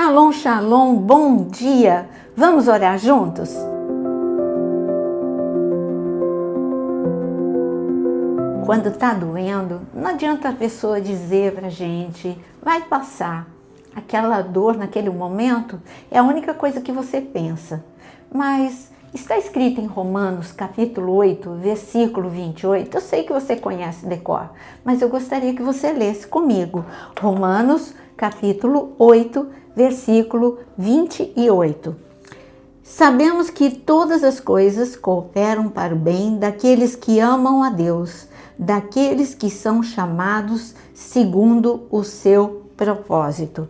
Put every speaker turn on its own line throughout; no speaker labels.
Shalom, shalom, bom dia! Vamos orar juntos? Quando está doendo, não adianta a pessoa dizer pra gente, vai passar. Aquela dor naquele momento é a única coisa que você pensa. Mas está escrito em Romanos capítulo 8, versículo 28. Eu sei que você conhece de cor, mas eu gostaria que você lesse comigo. Romanos capítulo 8, versículo 28. Sabemos que todas as coisas cooperam para o bem daqueles que amam a Deus, daqueles que são chamados segundo o seu propósito.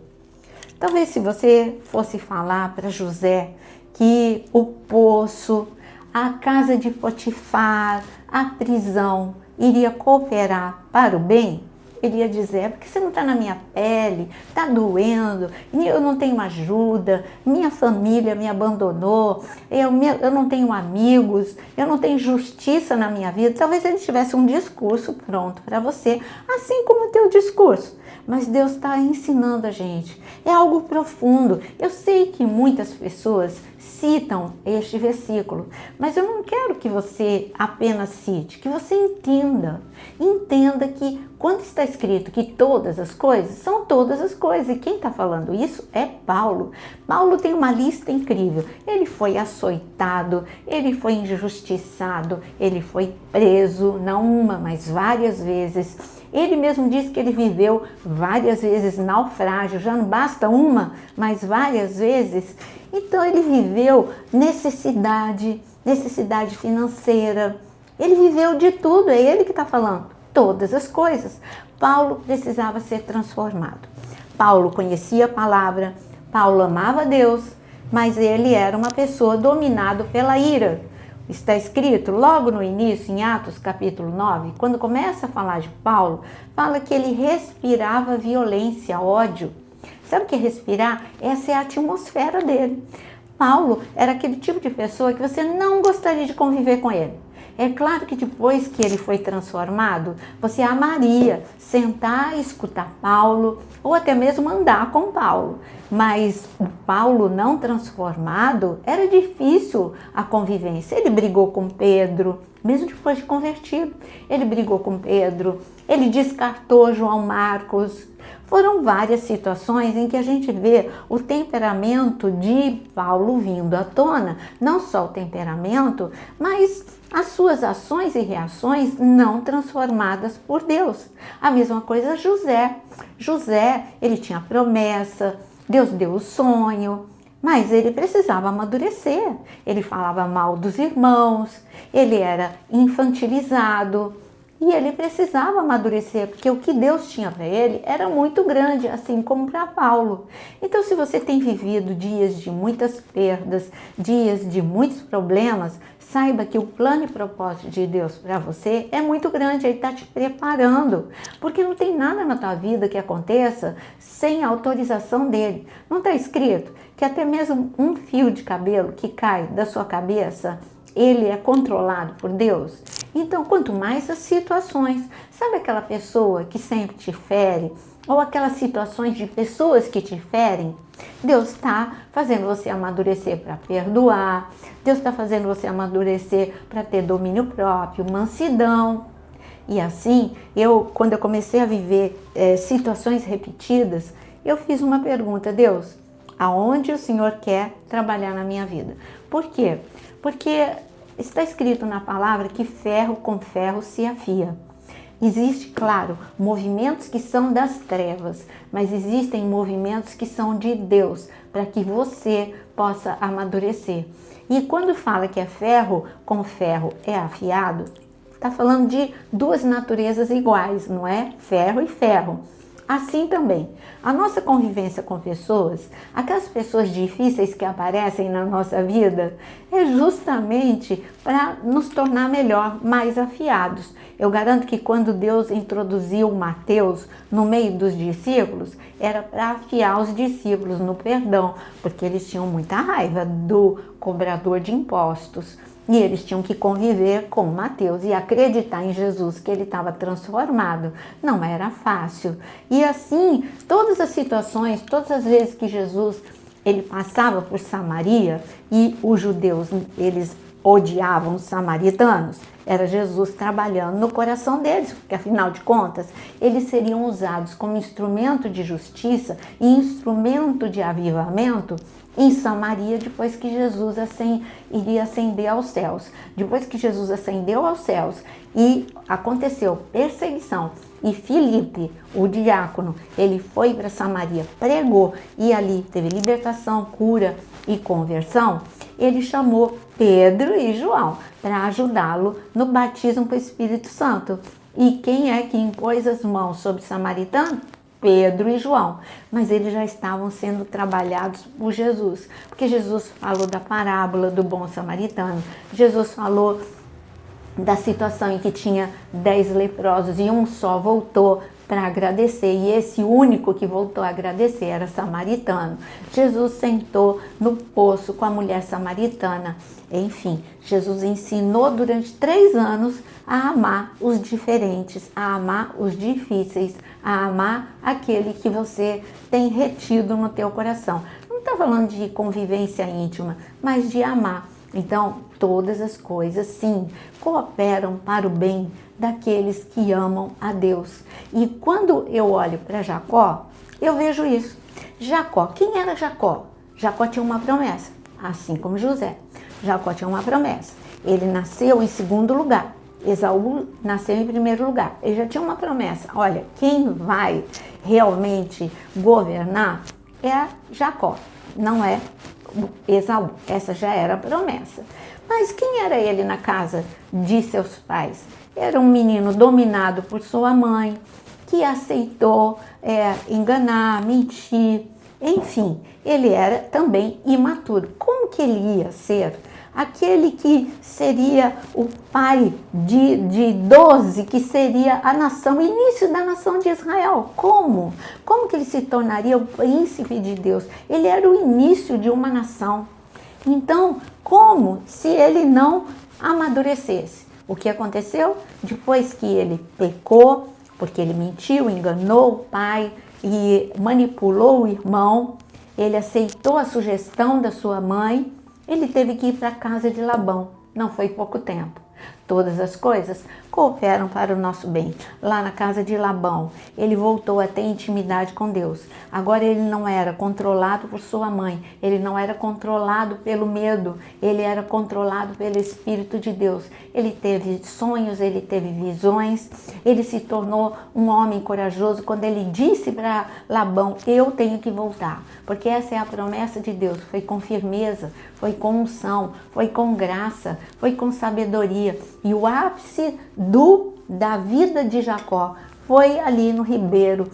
Talvez se você fosse falar para José que o poço, a casa de Potifar, a prisão iria cooperar para o bem, ele ia dizer, porque você não está na minha pele, está doendo, eu não tenho ajuda, minha família me abandonou, eu não tenho amigos, eu não tenho justiça na minha vida. Talvez ele tivesse um discurso pronto para você, assim como o teu discurso. Mas Deus está ensinando a gente. É algo profundo. Eu sei que muitas pessoas citam este versículo, mas eu não quero que você apenas cite, que você entenda. Entenda que quando está escrito que todas as coisas, são todas as coisas. E quem está falando isso é Paulo. Paulo tem uma lista incrível. Ele foi açoitado, ele foi injustiçado, ele foi preso, não uma, mas várias vezes. Ele mesmo disse que ele viveu várias vezes naufrágio, já não basta uma, mas várias vezes. Então ele viveu necessidade financeira, ele viveu de tudo, é ele que está falando, todas as coisas. Paulo precisava ser transformado. Paulo conhecia a palavra, Paulo amava Deus, mas ele era uma pessoa dominado pela ira. Está escrito logo no início, em Atos capítulo 9, quando começa a falar de Paulo, fala que ele respirava violência, ódio. Sabe o que é respirar? Essa é a atmosfera dele. Paulo era aquele tipo de pessoa que você não gostaria de conviver com ele. É claro que depois que ele foi transformado, você amaria sentar e escutar Paulo, ou até mesmo andar com Paulo. Mas o Paulo não transformado, era difícil a convivência. Ele brigou com Pedro, mesmo depois de convertido. Ele brigou com Pedro, ele descartou João Marcos. Foram várias situações em que a gente vê o temperamento de Paulo vindo à tona. Não só o temperamento, mas as suas ações e reações não transformadas por Deus. A mesma coisa José. José, ele tinha promessa, Deus deu o sonho, mas ele precisava amadurecer. Ele falava mal dos irmãos, ele era infantilizado. E ele precisava amadurecer, porque o que Deus tinha para ele era muito grande, assim como para Paulo. Então, se você tem vivido dias de muitas perdas, dias de muitos problemas, saiba que o plano e propósito de Deus para você é muito grande, Ele está te preparando. Porque não tem nada na tua vida que aconteça sem a autorização dEle. Não está escrito que até mesmo um fio de cabelo que cai da sua cabeça, ele é controlado por Deus? Então, quanto mais as situações, sabe aquela pessoa que sempre te fere? Ou aquelas situações de pessoas que te ferem? Deus está fazendo você amadurecer para perdoar, Deus está fazendo você amadurecer para ter domínio próprio, mansidão. E assim, quando eu comecei a viver situações repetidas, eu fiz uma pergunta: Deus, aonde o Senhor quer trabalhar na minha vida? Por quê? Porque está escrito na palavra que ferro com ferro se afia. Existe, claro, movimentos que são das trevas, mas existem movimentos que são de Deus, para que você possa amadurecer. E quando fala que é ferro com ferro é afiado, está falando de duas naturezas iguais, não é? Ferro e ferro. Assim também, a nossa convivência com pessoas, aquelas pessoas difíceis que aparecem na nossa vida, é justamente para nos tornar melhor, mais afiados. Eu garanto que quando Deus introduziu Mateus no meio dos discípulos, era para afiar os discípulos no perdão, porque eles tinham muita raiva do cobrador de impostos. E eles tinham que conviver com Mateus e acreditar em Jesus, que ele estava transformado. Não era fácil. E assim, todas as situações, todas as vezes que Jesus ele passava por Samaria e os judeus, eles odiavam os samaritanos, era Jesus trabalhando no coração deles, porque afinal de contas, eles seriam usados como instrumento de justiça e instrumento de avivamento em Samaria depois que Jesus iria ascender aos céus. Depois que Jesus ascendeu aos céus e aconteceu perseguição e Filipe, o diácono, ele foi para Samaria, pregou e ali teve libertação, cura e conversão, ele chamou Pedro e João para ajudá-lo no batismo com o Espírito Santo. E quem é que impôs as mãos sobre o samaritano? Pedro e João. Mas eles já estavam sendo trabalhados por Jesus, porque Jesus falou da parábola do bom samaritano, Jesus falou da situação em que tinha 10 leprosos e um só voltou para agradecer, e esse único que voltou a agradecer era samaritano. Jesus sentou no poço com a mulher samaritana. Enfim, Jesus ensinou durante 3 anos a amar os diferentes, a amar os difíceis, a amar aquele que você tem retido no teu coração. Não está falando de convivência íntima, mas de amar. Então, todas as coisas, sim, cooperam para o bem daqueles que amam a Deus. E quando eu olho para Jacó, eu vejo isso. Jacó, quem era Jacó? Jacó tinha uma promessa, assim como José. Jacó tinha uma promessa. Ele nasceu em segundo lugar. Esaú nasceu em primeiro lugar. Ele já tinha uma promessa. Olha, quem vai realmente governar é Jacó, não é Esaú. Essa já era a promessa. Mas quem era ele na casa de seus pais? Era um menino dominado por sua mãe, que aceitou enganar, mentir, enfim, ele era também imaturo. Como que ele ia ser aquele que seria o pai de 12, que seria a nação, o início da nação de Israel? Como? Como que ele se tornaria o príncipe de Deus? Ele era o início de uma nação. Então, como se ele não amadurecesse? O que aconteceu? Depois que ele pecou, porque ele mentiu, enganou o pai e manipulou o irmão, ele aceitou a sugestão da sua mãe, ele teve que ir para a casa de Labão. Não foi pouco tempo. Todas as coisas cooperam para o nosso bem. Lá na casa de Labão, ele voltou a ter intimidade com Deus. Agora ele não era controlado por sua mãe, ele não era controlado pelo medo, ele era controlado pelo Espírito de Deus. Ele teve sonhos, ele teve visões, ele se tornou um homem corajoso quando ele disse para Labão: eu tenho que voltar, porque essa é a promessa de Deus. Foi com firmeza, foi com unção, foi com graça, foi com sabedoria. E o ápice da vida de Jacó foi ali no ribeiro,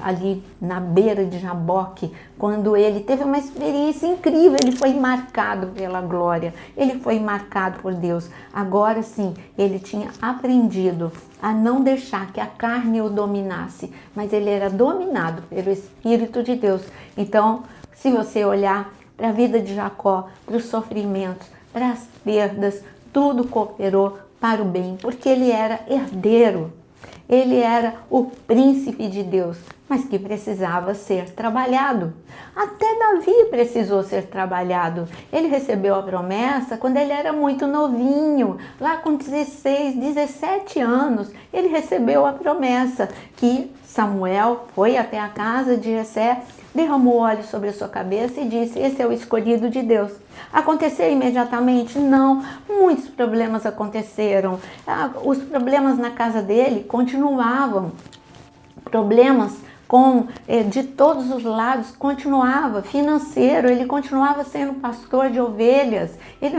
ali na beira de Jaboque, quando ele teve uma experiência incrível. Ele foi marcado pela glória, ele foi marcado por Deus. Agora sim, ele tinha aprendido a não deixar que a carne o dominasse, mas ele era dominado pelo Espírito de Deus. Então, se você olhar para a vida de Jacó, para os sofrimentos, para as perdas, tudo cooperou para o bem, porque ele era herdeiro, ele era o príncipe de Deus, mas que precisava ser trabalhado. Até Davi precisou ser trabalhado. Ele recebeu a promessa quando ele era muito novinho, lá com 16, 17 anos, ele recebeu a promessa que Samuel foi até a casa de Jessé, derramou óleo sobre a sua cabeça e disse: esse é o escolhido de Deus. Aconteceu imediatamente? Não. Muitos problemas aconteceram. Os problemas na casa dele continuavam. Problemas de todos os lados, continuava financeiro, ele continuava sendo pastor de ovelhas, ele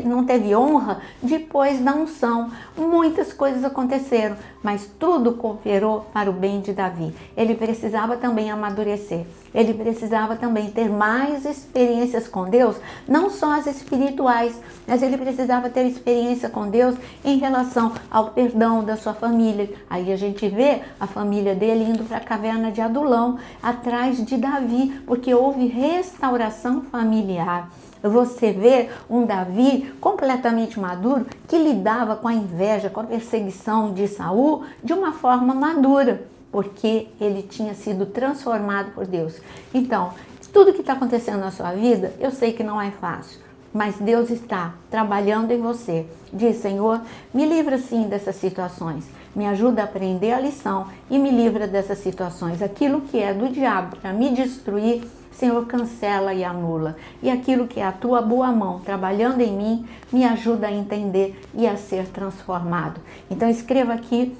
não teve honra depois da unção. Muitas coisas aconteceram, mas tudo cooperou para o bem de Davi. Ele precisava também amadurecer. ele precisava também ter mais experiências com Deus, não só as espirituais, mas ele precisava ter experiência com Deus em relação ao perdão da sua família. Aí a gente vê a família dele indo para a caverna de Adulão, atrás de Davi, porque houve restauração familiar. Você vê um Davi completamente maduro que lidava com a inveja, com a perseguição de Saul de uma forma madura, porque ele tinha sido transformado por Deus. Então, tudo que está acontecendo na sua vida, eu sei que não é fácil, mas Deus está trabalhando em você. Diz: Senhor, me livra sim dessas situações, me ajuda a aprender a lição e me livra dessas situações. Aquilo que é do diabo para me destruir, Senhor, cancela e anula. E aquilo que é a tua boa mão trabalhando em mim, me ajuda a entender e a ser transformado. Então escreva aqui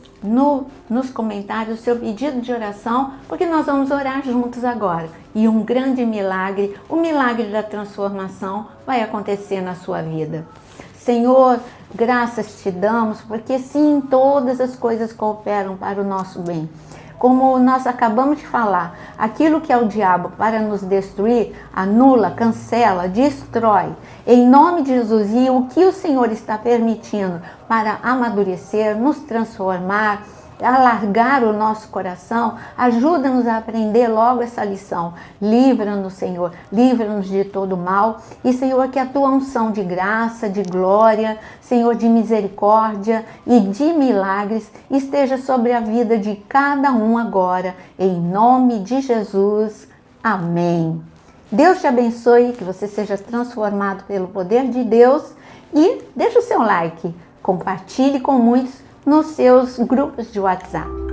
nos comentários o seu pedido de oração, porque nós vamos orar juntos agora. E um grande milagre, o milagre da transformação, vai acontecer na sua vida. Senhor, graças te damos, porque sim, todas as coisas cooperam para o nosso bem. Como nós acabamos de falar, aquilo que é o diabo para nos destruir, anula, cancela, destrói. Em nome de Jesus, e o que o Senhor está permitindo para amadurecer, nos transformar, alargar o nosso coração, ajuda-nos a aprender logo essa lição. Livra-nos, Senhor, livra-nos de todo mal. E, Senhor, que a tua unção de graça, de glória, Senhor, de misericórdia e de milagres esteja sobre a vida de cada um agora. Em nome de Jesus. Amém. Deus te abençoe, que você seja transformado pelo poder de Deus. E deixa o seu like, compartilhe com muitos nos seus grupos de WhatsApp.